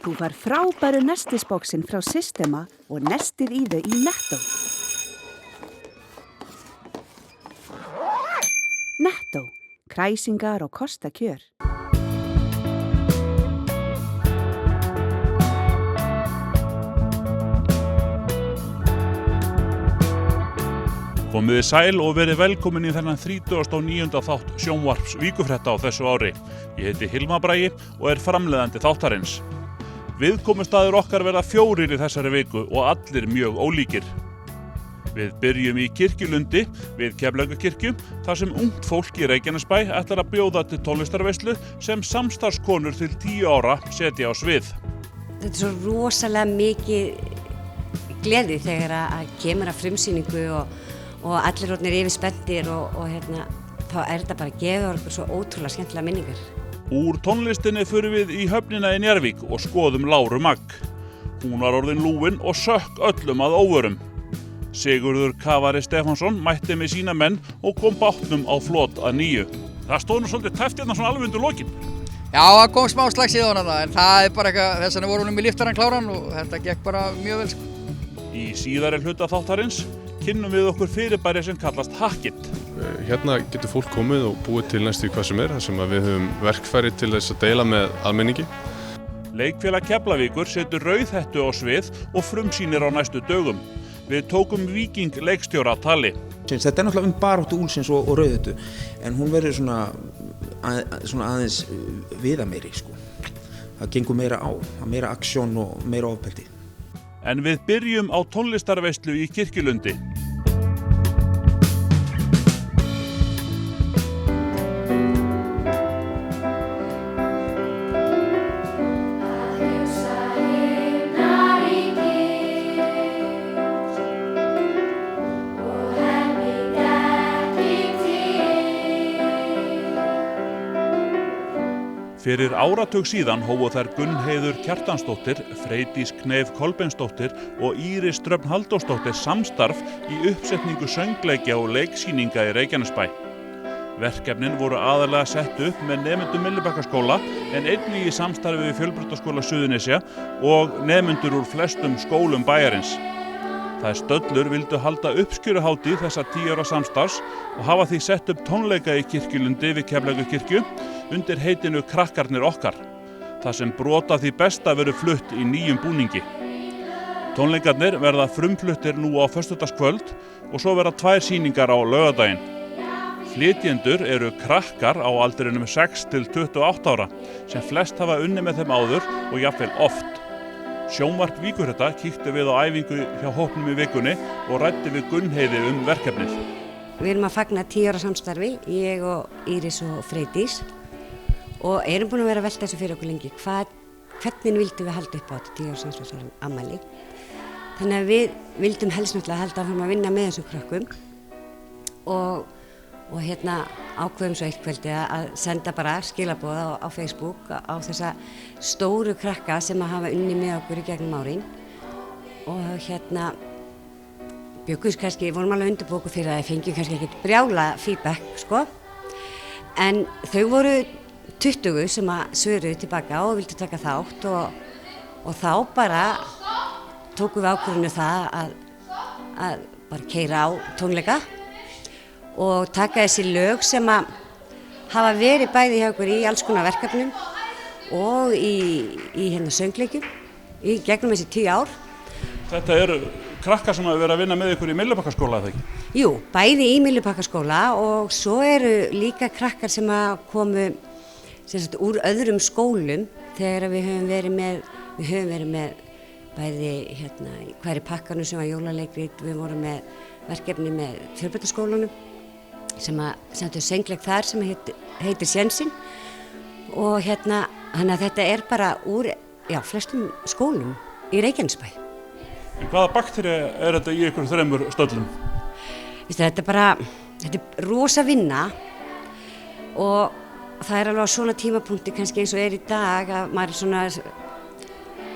Þú fær frábæru nestisboxin frá Systema og nestið í þau í Netto. Netto, kræsingar og kostakjör. Komiði sæl og verið velkomin í þennan 39. þátt sjónvarps Víkufrétta á þessu ári. Ég heiti Hilmar Bragi og er framleiðandi þáttarins. Viðkomustaðir okkar verða 4 í þessari viku og allir mjög ólíkir. Við byrjum í Kirkjulundi við Keflavíkurkirkju þar sem ungt fólk í Reykjanesbæ ætlar að bjóða til tónlistarveislu sem samstarfskonur til 10 ára setja á svið. Þetta er svo rosalega mikið gleði þegar að kemur að frumsýningu og allir orðnir yfir spenntir og þá er þetta bara að gefa okkur svo ótrúlega skemmtilega minningar. Úr tónlistinni förum við í höfnina í Njarðvík og skoðum Láru Magg. Hún var orðin lúin og sökk öllum að óvörum. Sigurður Kafari Stefánsson mætti með sína menn og kom bátnum á flot að nýju. Það stóð nú svolítið tæft hérna svona alveg undir lokin. Já, það kom smá slags í það, en það er bara eitthvað, þess vegna vorum við með liftaran kláran og þetta gekk bara mjög vel. Í síðari hluta þáttarins kynnum við okkur fyrirbæri sem kallast Hackit. Hérna getur fólk komið og búið til næstu hvað sem er, þar sem við höfum verkfæri til þess að deila með almenningi. Leikfélag Keflavíkur setur rauðhettu á svið og frumsýnir á næstu dögum. Við tókum Víking leikstjóra að tali. Þetta er náttúrulega baráttu úlfsins og rauðhettu, en hún verður svona aðeins viðameiri, sko. Það gengur meira á, meira aksjón og meira ofbeldi. En við byrjum á tónlistarveislu í Kirkjulundi. Fyrir áratug síðan hófu þær Gunnheiður Kjartansdóttir, Freydís Kneif Kolbeinsdóttir og Íris Dröfn Halldórsdóttir samstarf í uppsetningu söngleikja og leiksýninga í Reykjanesbæ. Verkefnin voru aðallega sett upp með nemendum Myllubakkaskóla en einnig í samstarfi við Fjölbrautaskóla Suðurnesja og nemendur úr flestum skólum bæjarins. Þær stöllur vildu halda uppskjöruhátíð þessa 10 ára samstarfs og hafa því sett upp tónleika í Kirkjulundi við Keflavíkurkirkju undir heitinu Krakkarnir okkar, þar sem brot af því besta verður flutt í nýjum búningi. Tónleikarnir verða frumfluttir nú á föstudagskvöld og svo verða 2 sýningar á laugardaginn. Flytjendur eru krakkar á aldrinum 6 til 28 ára sem flest hafa unnið með þeim áður og jafnvel oft. Sjónvarp Víkufrétta kíkti við á æfingu hjá hópnum í vikunni og ræddi við Gunnheiði verkefnið. Við erum að fagna 10 ára samstarfi, ég og Íris og Freydís, og erum búin að vera að velta þessu fyrir okkur lengi. Hvernig vildum við halda upp á þetta 10 ára samstarfsafmæli? Þannig að við vildum helst náttúrulega halda áfram að vinna með þessum krökkum og ákveðum svo eitt kvöldi að senda bara skilaboð á Facebook á þessa stóru krakka sem að hafa unnið með okkur í gegnum árin og bjöggumst kannski, vorum alveg undirbúið okkur fyrir að það fengjum kannski ekkert brjála feedback, sko, en þau voru 20 sem að svöruðu tilbaka og vildu taka þátt og þá bara tókum við ákvörðun það að bara keyra á tónleika og taka þessi lög sem að hafa verið bæði hjá okkur í alls konar verkefnum og í söngleikjum í gegnum þessi 10 ár. Þetta eru krakkar sem hafa verið að vinna með ykkur í Myllubakkaskóla, eða ekki? Jú, bæði í Myllubakkaskóla og svo eru líka krakkar sem að komu úr öðrum skólum þegar við höfum verið með bæði hvað er í pakkanum sem var jólaleikrit, við vorum með verkefni með Fjölbrautaskólanum sem að sendu söngleik þar sem heitir Sjensinn og þannig að þetta er bara úr flestum skólum í Reykjanesbæ. En hvaða baktería er þetta í ykkur 3 stöllum? Þetta er rosa vinna og það er alveg á svona tímapunkti kannski eins og er í dag að maður svona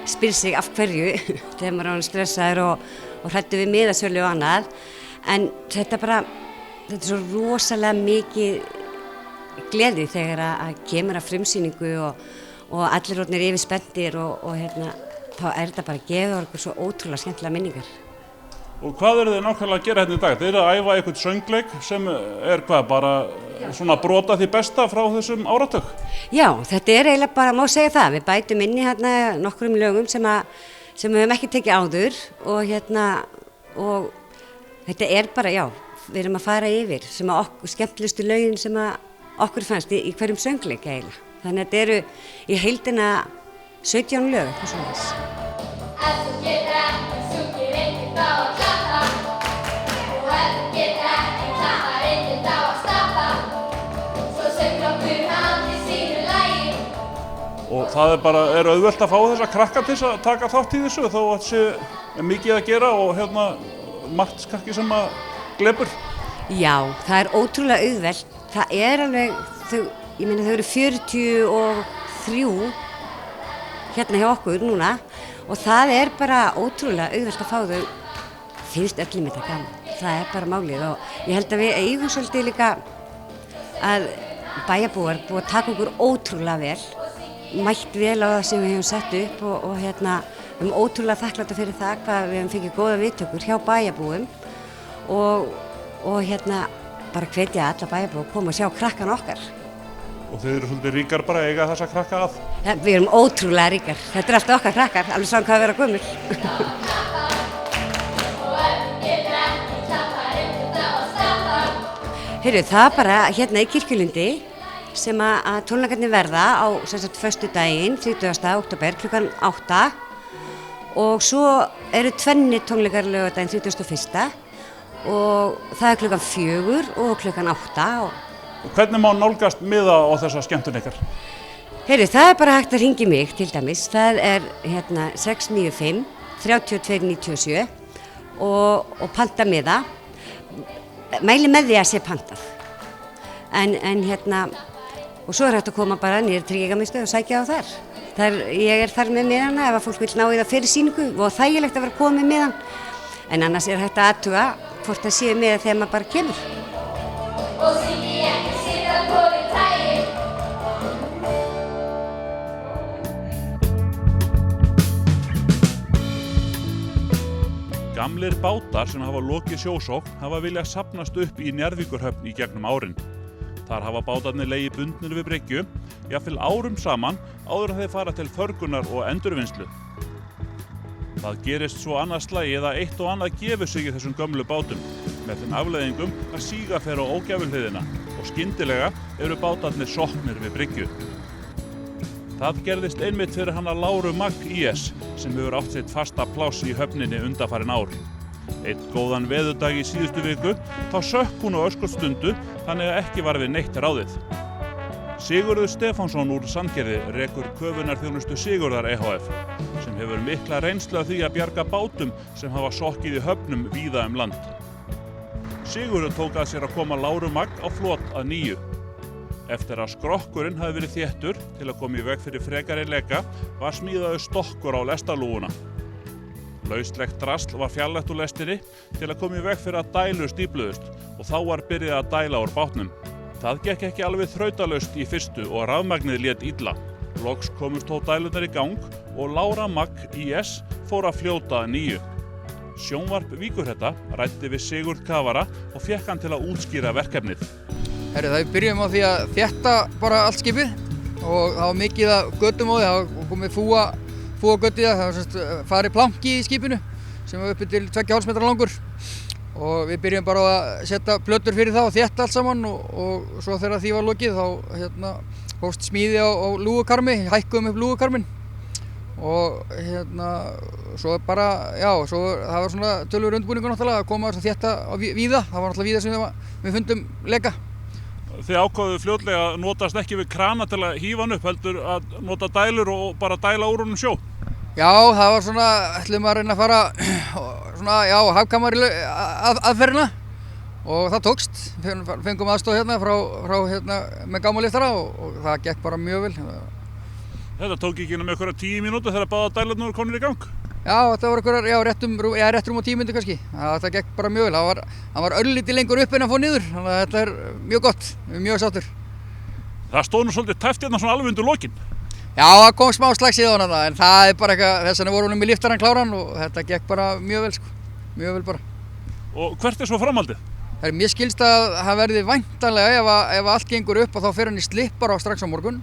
spyr sig af hverju þegar maður er stressaður og hræddur við miðasölu og annað, en þetta er svo rosalega mikið gleði þegar að kemur að frumsýningu og allir orðnir yfir spenntir og hérna, þá þetta bara að gefa okkur svo ótrúlega skemmtilega minningar. Og hvað eru þið nákvæmlega að gera hérna í dag? Þið eru að æfa einhvern söngleik sem er hvað, bara svona brota því besta frá þessum áratug? Já, þetta er eiginlega bara, má segja það, við bætum inn í hérna nokkrum lögum sem við höfum ekki tekið áður og hérna, og þetta er bara, já, við erum að fara yfir sem að okkur, skemmtilegustu lögin sem að okkur fannst í hverjum söngleik eiginlega. Þannig að þetta eru í heildina 17 lög, eitthvað svona þess. Og það er auðvelt að fá þessa krakka til að taka þátt í þessu þó að sé mikið að gera og hérna margt skakki sem að glepur. Já, það er ótrúlega auðvelt. Það er alveg, ég meina þau eru 43 hérna hjá okkur núna og það er bara ótrúlega auðvelt að fá þau, finnst öllum þetta gaman. Það er bara málið og ég held að við eigum svolítið líka að bæjarbúar búið að taka okkur ótrúlega vel, mætt vel á það sem við hefum sett upp og hérna við erum ótrúlega þakkláta fyrir það hvað við hefum fengið góða viðtökur hjá bæjarbúum og hérna bara hvetja alla bæjarbúa að koma og sjá krakkan okkar. Og þið eru svolítið ríkar bara að eiga þessa krakka að? Ja, við erum ótrúlega ríkar, þetta er alltaf okkar krakkar, alveg saman hvað að vera gömul. Heyrðu, það bara hérna í Kirkjulundi sem að tónleikarnir verða á föstudaginn 30. október klukkan 8 og svo eru tvennir tónleikar laugardaginn 31. og það er klukkan 4 og klukkan 8. Og hvernig má nálgast miða á þessa skemmtun ykkar? Heyrðu, það er bara hægt að hringja mig til dæmis, það er hérna 695 3297 og panta miða. Mæli með því að sé pantað. En hérna, og svo er hægt að koma bara niður Tryggingamiðstöð og sækja á þar. Ég er þar með miðana ef að fólk vil ná í það fyrir sýningu og þægilegt að vera komið með miðan. En annars er hægt að athuga hvort það sé miða þegar maður bara kemur. Gamlir bátar sem hafa lokið sjósókn hafa viljað safnast upp í Njarðvíkurhöfn í gegnum árin. Þar hafa bátarnir legið bundnir við bryggju, jafnvel árum saman áður en þeir fara til förgunar og endurvinnslu. Það gerist svo annað slagið að eitt og annað gefur sig í þessum gömlu bátum, með þeim afleiðingum að síga fer á ógæfuhliðina og skyndilega eru bátarnir sokknir við bryggju. Það gerðist einmitt fyrir hana Láru Magg IS sem hefur átt sitt fasta pláss í höfninni undanfarin ár. Einn góðan veðurdag í síðustu viku þá sökk hún á öskurstundu þannig að ekki var við neitt ráðið. Sigurður Stefánsson úr Sandgerði rekur köfunarþjónustu Sigurðar EHF sem hefur mikla reynslu af því að bjarga bátum sem hafa sokkið í höfnum víða land. Sigurður tók að sér að koma Láru Magg á flot að nýju. Eftir að skrokkurinn hafi verið þéttur til að koma í veg fyrir frekari leka var smíðaður stokkur á lestarlúguna. Lauslegt drasl var fjarlægt úr lestinni til að koma í veg fyrir að dælur stífluðust og þá var byrjað að dæla úr bátnum. Það gekk ekki alveg þrautalaust í fyrstu og rafmagnið lét illa. Loks komust þó dælurnar í gang og Lára Magg IS fór að fljóta að nýju. Sjónvarp Víkurhetta ræddi við Sigurð kafara og fékk hann til að útskýra verkefnið. Það byrjum á því að þétta bara allt skipið og það var mikið að göttum á því, það var komið fúagötti það var farið planki í skipinu sem var uppi til 2,5 metra langur og við byrjum bara að setja plötur fyrir það og þétta allt saman og svo þegar því var lokið þá hófst smíði á lúgukarmi, hækkuðum upp lúgukarminn og svo bara, já, svo það var svona tölvur undirbúningur náttúrulega að koma að þétta á víða, það var náttúrulega víða sem við fundum leka. Þið ákváðu fljótlega að notast ekki við krana til að hífa hann upp, heldur að nota dælur og bara dæla úr honum sjó? Já, það var svona, ætlum að reyna að fara svona, já, hagkvæmari aðferðina og það tókst. Fengum aðstoð frá með gámaliftara og það gekk bara mjög vel. Þetta tók ekki með einhverja 10 mínútur þegar báða dælurnar komnir í gang? Já, þetta var einhverjar, rétt rúm á 10 mínútur kannski. Þetta gekk bara mjög vel. Það var örlítið lengur upp en að fá niður, þannig að þetta er mjög gott, mjög sáttur. Það stóð nú svolítið tæft hérna svona alveg undir lokin. Já, það kom smá slags í það en það bara eitthvað, þess vegna vorum við með liftaran kláran og þetta gekk bara mjög vel sko, mjög vel bara. Og hvert svo framhaldið? Mér skilst að það verði væntanlega ef allt gengur upp og þá fer hann í slippar strax á morgun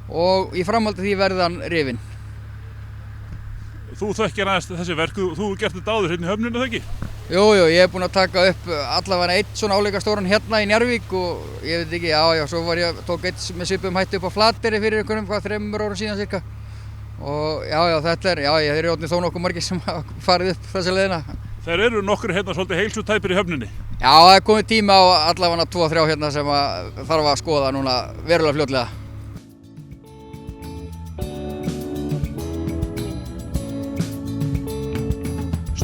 og í framhaldi því verði hann rifinn. Þú þekkir aðeins þessi verk, þú gert þetta áður hérna í höfninu, eða ekki? Jú, ég búinn að taka upp allavega einn svona áleika stóran hérna í Njarðvík og ég veit ekki, já, svo tók einn með svipuðum hætti upp á Flateyri fyrir einhverjum 3 árum síðan cirka. Og þetta þeir eru orðnir þó nokkuð margir sem hafa farið upp þessa leiðina. Þeir eru nokkur hérna svolítið heilsutæpir í höfninni. Já, það er komið tíma á allavega 2-3 hérna sem þarf að skoða núna verulega fljótlega.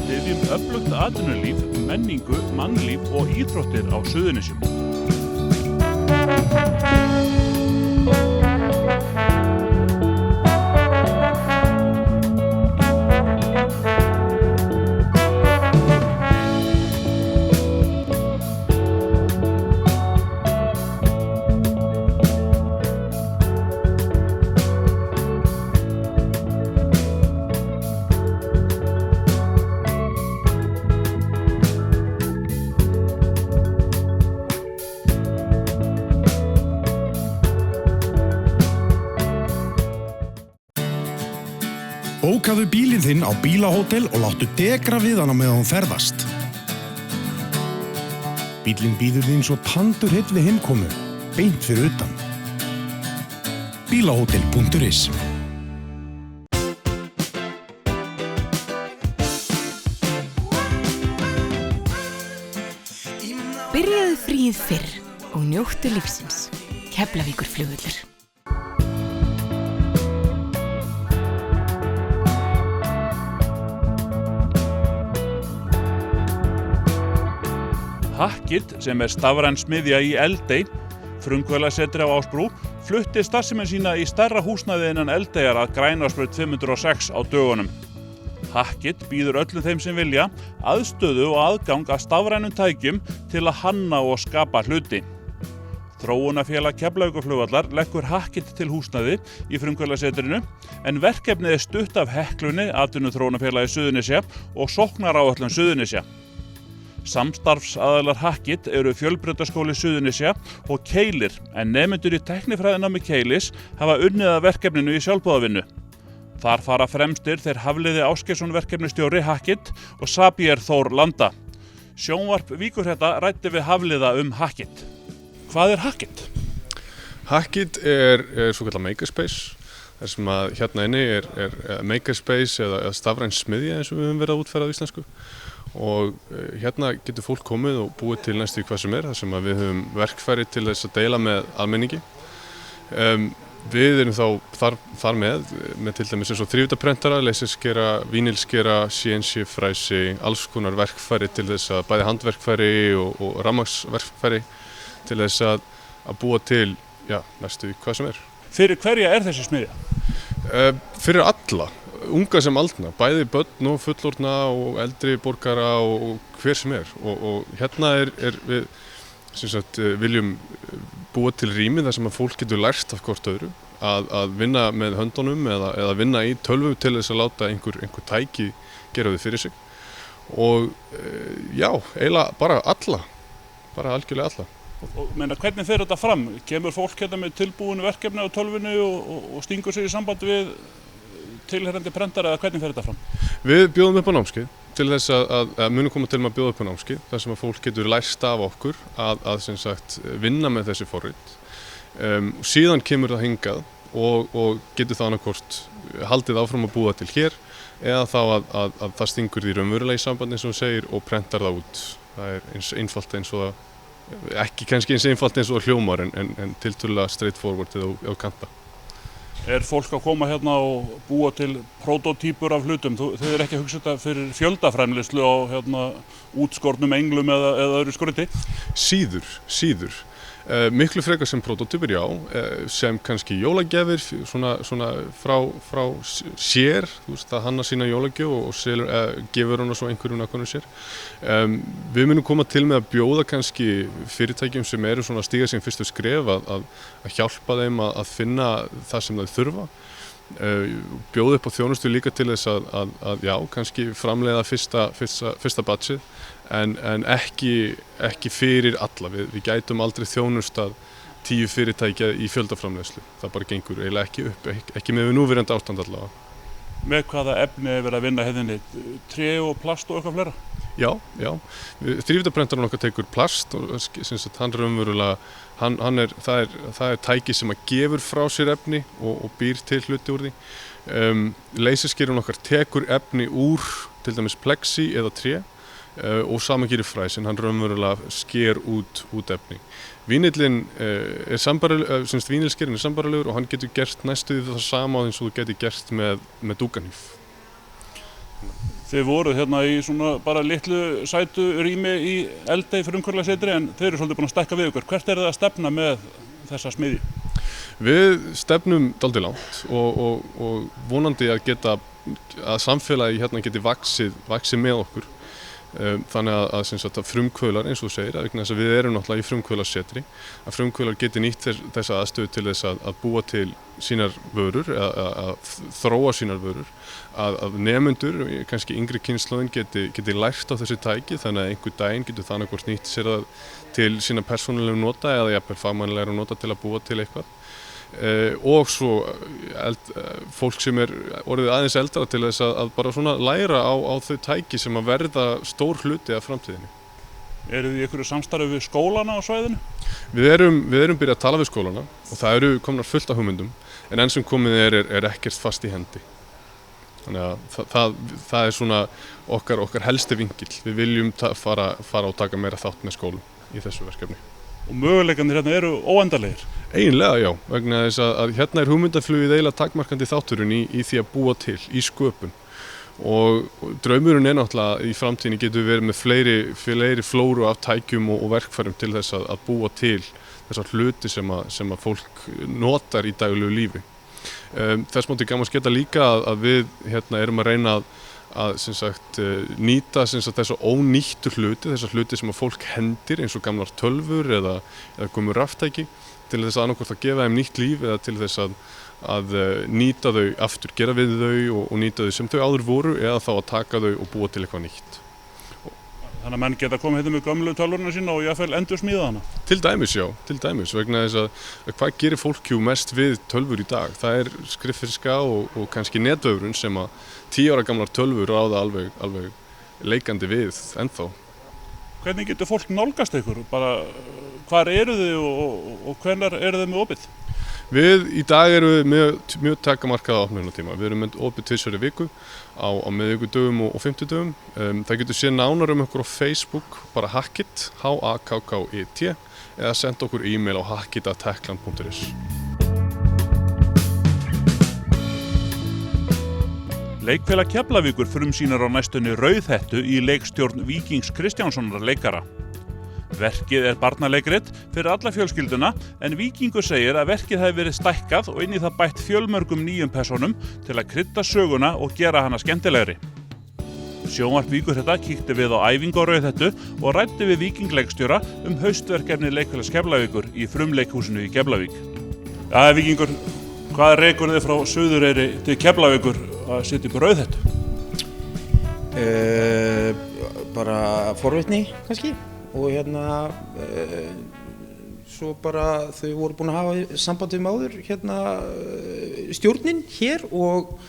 Styðjum öflugt atvinnulíf, menningu, mannlíf og íþróttir á Suðurnesjum. Bókaðu bílinn þinn á bílahótel og láttu degra við hana meðan hún ferðast. Bílinn bíður þín svo tandurheill við heimkomu, beint fyrir utan. Bílahótel.is Byrjaðu fríið fyrr og njóttu lífsins. Keflavíkurflugvöllur. Hackit, sem stafræn smiðja í Eldey, frumkvöðlasetri á Ásbrú, flutti starfsemin sína í stærra húsnæði innan Eldeyjar að Grænarsbraut 506 á dögunum. Hackit býður öllum þeim sem vilja aðstöðu og aðgang að stafrænum tækjum til að hanna og skapa hluti. Þróunarfélag Keflavíkurflugvallar leggur Hackit til húsnæði í frumkvöðlasetrinu en verkefnið stutt af Heklunni, atvinnuþróunarfélagi Suðurnesja og sóknaráætlun Suðurnesja. Samstarfsaðilar Hackit eru Fjölbrautaskóli Suðurnesja og Keilir, en nemendur í tæknifræðinámi Keilis hafa unnið að verkefninu í sjálfboðavinnu. Þar fara fremstir þeir Hafliði Ásgeirsson verkefnastjóri Hackit og Sabír Þór Landa. Sjónvarp Víkurhetta ræddi við Hafliða Hackit. Hvað er Hackit? Hackit er svokallað makerspace. Það sem að hérna inni er makerspace eða stafræn smiðja eins og við höfum verið að útfæra á íslensku. Og hérna getur fólk komið og búið til næstu hvað sem það sem að við höfum verkfæri til þess að deila með almenningi. Við erum þá þar með til dæmis eins og 3D-prentara, laserskera, vínilskera, CNC-fræsi, alls konar verkfæri til þess að bæði handverkfæri og rafmagnsverkfæri til þess að búa til næstu hvað sem Fyrir hverja er þessi smiðja? Fyrir alla. Unga sem aldna, bæði börn og fullorðna og eldri borgara og hver sem og hérna við sem sagt, viljum búa til rými þar sem að fólk getur lært af hvort öðru að vinna með höndunum eða vinna í tölvu til þess að láta einhver tæki gera þau fyrir sig og eiginlega bara alla, bara algjörlega alla. Og hvernig fer þetta fram? Kemur fólk hérna með tilbúinu verkefni á tölvunni og stingur sig í samband við tilherrandi prentara eða hvernig fer þetta fram? Við bjóðum upp á námskeið til þess að munum koma til að bjóða upp á námskeið þar sem að fólk getur lært af okkur að sem sagt vinna með þessi forrit. Síðan kemur það hingað og getur það annarkvort haldið áfram að búa til hér eða þá að það stingur því raunverulega í samband eins og hún segir og prentar það út. Það er eins einfalt eins og það, ekki kannski eins einfalt eins og það hljómar en tiltölulega straightforward eða kanta. Er fólk að koma hérna og búa til protótýpur af hlutum? Þið er ekki að hugsa þetta fyrir fjöldaframleiðslu á útskornum englum eða öðru skrauti? Síður. Miklu frekar sem prototypur, já, sem kannski jólagjafir svona frá sér, þú veist, að hanna sína jólagjöf og selur, gefur hana svo einhverjum nákvæmlega sér. Við munum koma til með að bjóða kannski fyrirtækjum sem eru svona að stíga sín fyrstu skref að hjálpa þeim að finna það sem þau þurfa. Bjóða upp á þjónustu líka til þess að já, kannski framleiða fyrsta batchið en ekki fyrir alla. Við gætum aldrei þjónustað 10 fyrirtækja í fjöldaframleiðslu. Það bara gengur eiginlega ekki upp, ekki með núverandi ástand allavega. Með hvaða efni er verið að vinna hérna? Tré og plast og eitthvað fleira? Já. Þrívíddarprentarinn okkar tekur plast og hann raunverulega, það er tæki sem að gefur frá sér efni og býr til hluti úr því. Laserskýrun okkar tekur efni úr til dæmis plexi eða tré og sama gerir fræs, en hann raunverulega sker út efni. Vínilskýrin er sambarilegur og hann getur gert næstuði það sama eins og þú getur gert með dúkanhýf. Þið voruð hérna í svona bara litlu sætu rými í Eldey frumkvöðlasetri en þeir eru svolítið búin að stækka við ykkur. Hvert er það að stefna með þessa smiðju? Við stefnum dálítið langt og vonandi að samfélagi hérna geti vaxið með okkur. Þannig að frumkvöðlar, eins og þú segir, vegna þess að við erum náttúrulega í frumkvöðlasetri, að frumkvöðlar geti nýtt þessa aðstöðu til þess að búa til sínar vörur, að þróa sínar vörur, að nemendur, kannski yngri kynslóðin geti lært á þessi tæki, þannig að einhver daginn getur það annað hvort nýtt sér það til sína persónulegum nota eða jafnvel fagmannlegra nota til að búa til eitthvað. Og svo fólk sem er orðið aðeins eldra til þess að bara svona læra á þau tæki sem að verða stór hluti af framtíðinni. Eru þið í einhverju samstarfi við skólana á svæðinu? Við erum byrjað að tala við skólana og það eru komnar fullt af hugmyndum en enn sem komið er ekkert fast í hendi. Þannig að það er svona okkar helsti vingill. Við viljum fara og taka meira þátt með skólum í þessu verkefni. Og möguleikarnir hérna eru óendanlegir? Eiginlega, já, vegna þess að hérna er hugmyndaflugið eiginlega takmarkandi þátturinn í því að búa til, í sköpun. Og draumurinn er náttúrulega í framtíðinni getur verið með fleiri flóru af tækjum og verkfærum til þess að búa til þessar hluti sem að fólk notar í daglegu lífi. Þess mátti gaman geta líka að við hérna erum að reyna að nýta þessa ónýttu hluti, þessar hluti sem að fólk hendir eins og gamlar tölvur eða gömul raftæki til þess að annarkvort að gefa þeim nýtt líf eða til þess að nýta þau aftur, gera við þau og nýta þau sem þau áður voru eða þá að taka þau og búa til eitthvað nýtt. Þannig að menn geta komið hérna með gömlu tölvurna sína og jafnvel endursmíða hana? Til dæmis, vegna þess að hvað gerir fólk mest við tölvur í dag? Það er skriffiska og kannski netvöfrun sem að 10 ára gamlar tölvur ráða alveg leikandi við ennþá. Hvernig getur fólk nálgast ykkur? Bara hvar eru þið og hvenær eru þið með opið? Við í dag erum við mjög takmarkaða opnunartíma. Við erum með opið 2 í viku á miðvikudögum og fimmtudögum. Það getur séð nánar okkur á Facebook, bara Hackit, HAKKIT, eða senda okkur e-mail á hackit@techland.is. Leikfélag Keflavíkur frumsýnar á næstunni Rauðhettu í leikstjórn Víkings Kristjánssonar leikara. Verkið er barnaleikrit fyrir alla fjölskylduna en Víkingur segir að verkið hefði verið stækkað og inn í það bætt fjölmörgum nýjum persónum til að krydda söguna og gera hana skemmtilegri. Sjónvarp Víkurhetta kíkti við á æfingu á Rauðhettu og ræddi við Víkingleikstjóra haustverkefni Leikfélags Keflavíkur í frumleikhúsinu í Keflavík. Ja, Víkingur, hvað rekur þið frá Suðureyri til Keflavíkur að sitja upp á Rauðhettu? Bara forvitni kannski. Og hérna svo bara þau voru búin að hafa samband við áður hérna stjórnin hér og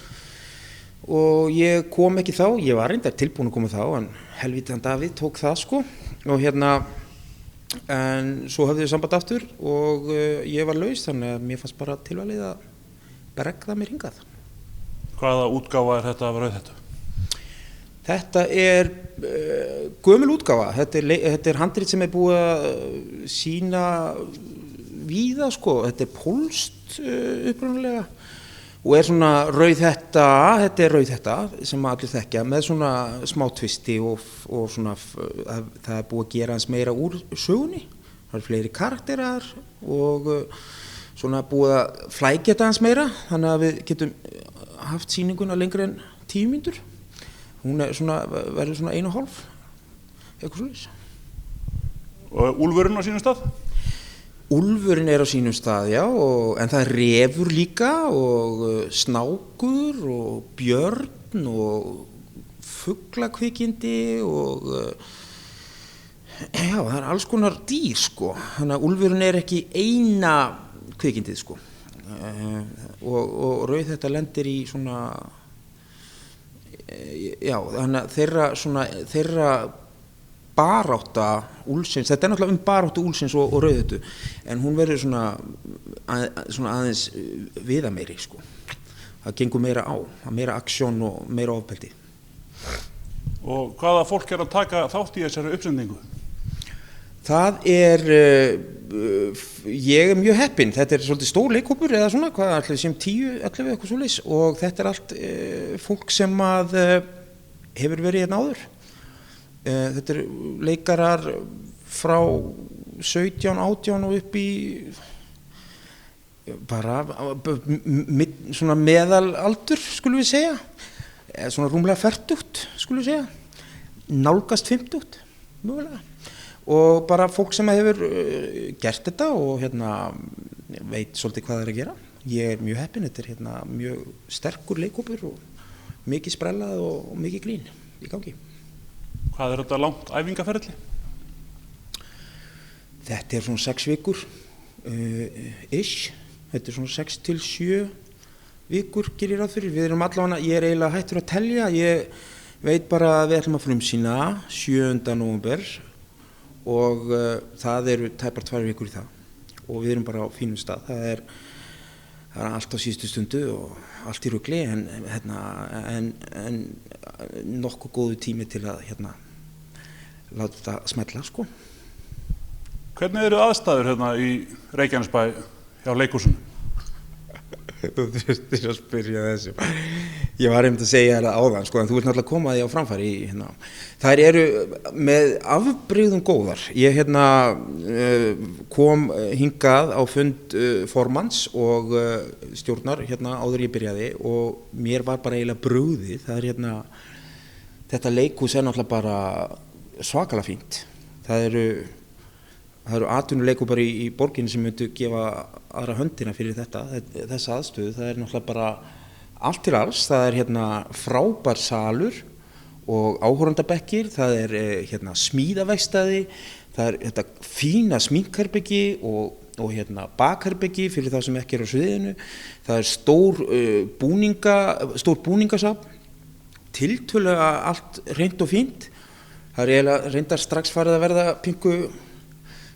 ég kom ekki þá, ég var reyndar tilbúin að koma þá en helvítan Davíð tók það sko og hérna en svo höfðu þau samband aftur og ég var laus þannig að mér fannst bara tilvalið að bregða mér hingað. Hvaða útgáfa er þetta af Rauðhettu? Þetta er gömul útgáfa, þetta er handrit sem er búið að sýna víða sko, þetta er pólskt upprunalega og er svona Rauðhetta, þetta er Rauðhetta sem allir þekkja með svona smá tvisti og svona það er búið að gera hans meira úr sögunni það eru fleiri karakterar og svona búið að flækja þetta aðeins meira þannig að við getum haft sýninguna lengri en 10 mínútur. Hún er svona, verður svona 1,5 eitthvað svoleiðis. Og úlfurinn á sínum stað? Úlfurinn er á sínum stað, já, en það er refur líka og snákur og björn og fuglakvikindi og já, það er alls konar dýr sko, þannig að úlfurinn er ekki eina kvikindið sko og rauð þetta lendir í svona já, þannig að þeirra barátta úlfsins, þetta er náttúrulega baráttu úlfsins og rauðhöttu, en hún verður svona aðeins viðameiri sko, það gengur meira á, meira aksjón og meira ofbeldi. Og hvaða fólk er að taka þátt í þessari uppsendingu? Það er, ég er mjög heppinn, þetta er svolítið stór leikhópur eða svona, hvað allir sem 10, 11 eitthvað svoleiðis og þetta er allt fólk sem að hefur verið hérna áður. Þetta er leikarar frá 17, 18 og upp í bara svona meðalaldur skulum við segja, svona rúmlega 40 skulum við segja, nálgast 50 mögulega. Og bara fólk sem hefur gert þetta og veit svolítið hvað það er að gera. Ég er mjög heppinn, þetta er mjög sterkur leikhópur og mikið sprellað og mikið grín í gangi. Hvað er þetta langt æfingaferli? Þetta er svona 6 vikur, ish. Þetta er svona 6 til 7 vikur gerir ráð fyrir. Við erum allavega, ég er eiginlega hættur að telja. Ég veit bara að við ætlum að frumsýna 7. nóvember. Og það eru tæpar 2 vikur í það og við erum bara á fínum stað, það er allt á síðustu stundu og allt í rugli en nokkuð góðu tími til að láta þetta smetla sko. Hvernig eru aðstæður í Reykjanesbæ hjá leikhúsinu? Þú þurftir að spyrja þessu. Ég var einmitt að segja það áðan sko, en þú vilt náttúrulega koma því á framfæri Þær eru með afbrigðum góðar. Ég kom hingað á fund formanns og stjórnar áður ég byrjaði og mér var bara eiginlega brugðið. Það er þetta leikhús er náttúrulega bara svakalega fínt. Það eru atvinnuleikhúsar í borginni sem myndu gefa aðra höndina fyrir þessa aðstöðu. Það er náttúrulega bara allt til alls. Það er frábær salur og áhorfandabekkir, það er smíðaverkstæði, það er þetta fína sminkherbyggi og bakherbyggi fyrir þá sem ekki eru á sviðinu. Það er stór búningasafn, tiltölulega allt hreint og fínt. Það er eiginlega reyndar strax farið að verða pinku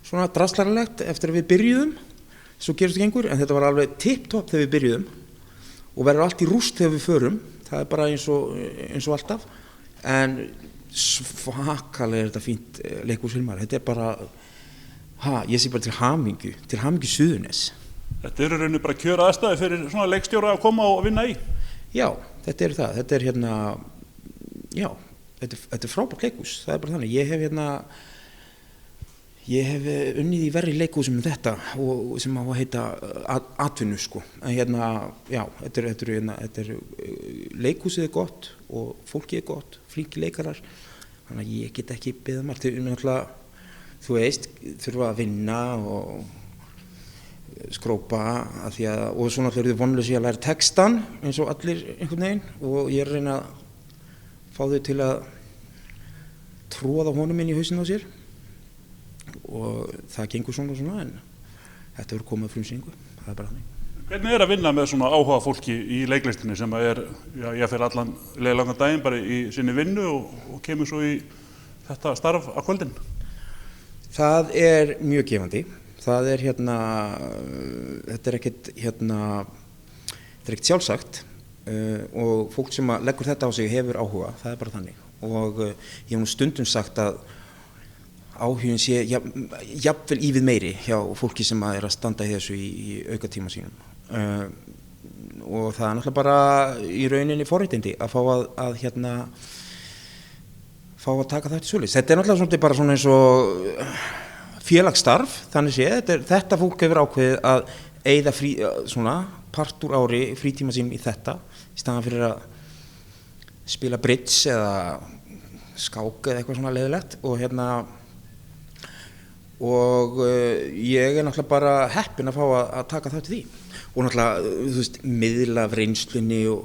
svona draslarlegt eftir að við byrjuðum, svo gerist það gengur, en þetta var alveg tipptopp þegar við byrjuðum og verður allt í rúst þegar við förum, það er bara eins og alltaf, en svakalega er þetta fínt leikhús Hilmar, þetta er bara, ég sé bara til hamingju Suðurnes. Þetta eru rauninni bara kjöra aðstæði fyrir svona leikstjóra að koma og vinna í? Já, þetta er það, þetta er já, þetta er frábært leikhús, það er bara þannig, ég hef unnið í verri leikhúsum en þetta og sem á að heita atvinnu sko, en já, þetta er leikhúsið er gott og fólkið er gott, flinki leikarar, þannig að ég get ekki beðið margt, þú veist, þurfa að vinna og skrópa og svo náttúrulega eru þau vonlausir að læra textan eins og allir einhvern veginn og ég er að reyna að fá þau til að tróða honum inn í hausinn á sér og það gengur svona en þetta verður komið frumsýningu, það er bara þannig. Hvernig er að vinna með svona áhuga fólki í leiklistinni sem er, ég fer allan langan daginn bara í sinni vinnu og kemur svo í þetta starf á kvöldin? Það er mjög gefandi, það er þetta er ekkert sjálfsagt og fólk sem leggur þetta á sig hefur áhuga, það er bara þannig og ég hef nú stundum sagt að áhugin sé jafnvel ívið meiri hjá fólki sem er að standa í þessu í aukatíma sínum og það er náttúrulega bara í rauninni forréttindi að fá að taka þetta svoleiðis. Þetta er náttúrulega bara svona eins og félagsstarf, þannig séð, þetta fólk hefur ákveðið að eyða svona part úr ári frítíma sínum í þetta, í staðan fyrir að spila bridge eða skák eða eitthvað svona leiðilegt og ég náttúrulega bara heppinn að fá að taka þátt í því og náttúrulega, þú veist, miðla af reynslunni og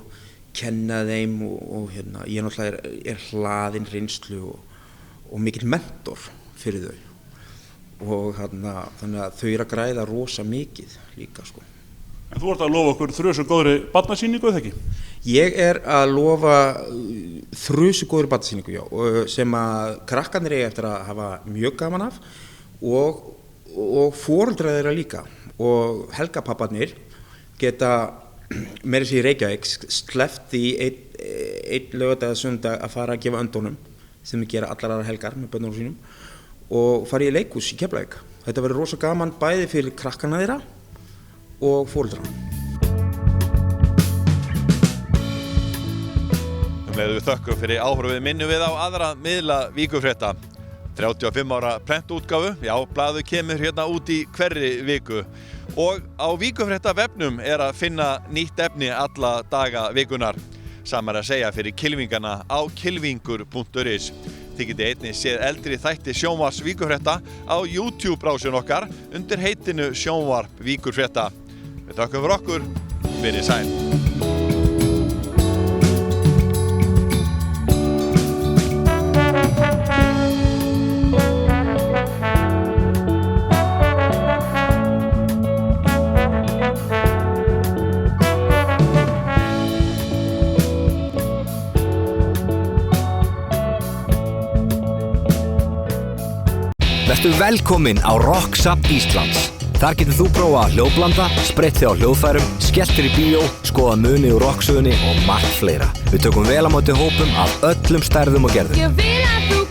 kenna þeim og ég náttúrulega hlaðinn reynslu og mikill mentor fyrir þau og þannig að þau að græða rosa mikið líka sko. En þú ert að lofa okkur þrjusu góðri barnasýningu, eða ekki? Ég að lofa þrjusu góðri barnasýningu, já, sem að krakkarnir eiga eftir að hafa mjög gaman af og foreldrar þeirra líka og helgapapparnir geta meira sér í Reykjavík sleppt í einn laugardag eða sunnudag að fara að gefa öndunum sem við gera allar aðrar helgar með börnunum sínum og fara í leikhús í Keflavík. Þetta verður rosa gaman bæði fyrir krakkarna þeirra og foreldrana. Við þökkum fyrir áhorfið, minnum við á aðra miðla Víkurfrétta. 35 ára prentútgáfu, já, blaðið kemur hérna út í hverri viku. Og á Víkurfrétta vefnum að finna nýtt efni alla daga vikunar. Samar að segja fyrir kylfingana á kylfingur.is. Þið getið einnig séð eldri þætti sjónvarps Víkurfrétta á YouTube-brásun okkar undir heitinu Sjónvarp Víkurfrétta. Við þökkum fyrir okkur, verið sæl. Vertu velkominn á Rocksap Íslands. Þar getur þú prófað hljóðblanda, spreytt þig á hljóðfærum, skellt þér í bíó, skoða muni úr rocksögunni og margt fleira. Við tökum vel á móti hópum af öllum stærðum og gerðum. Ég vil að þú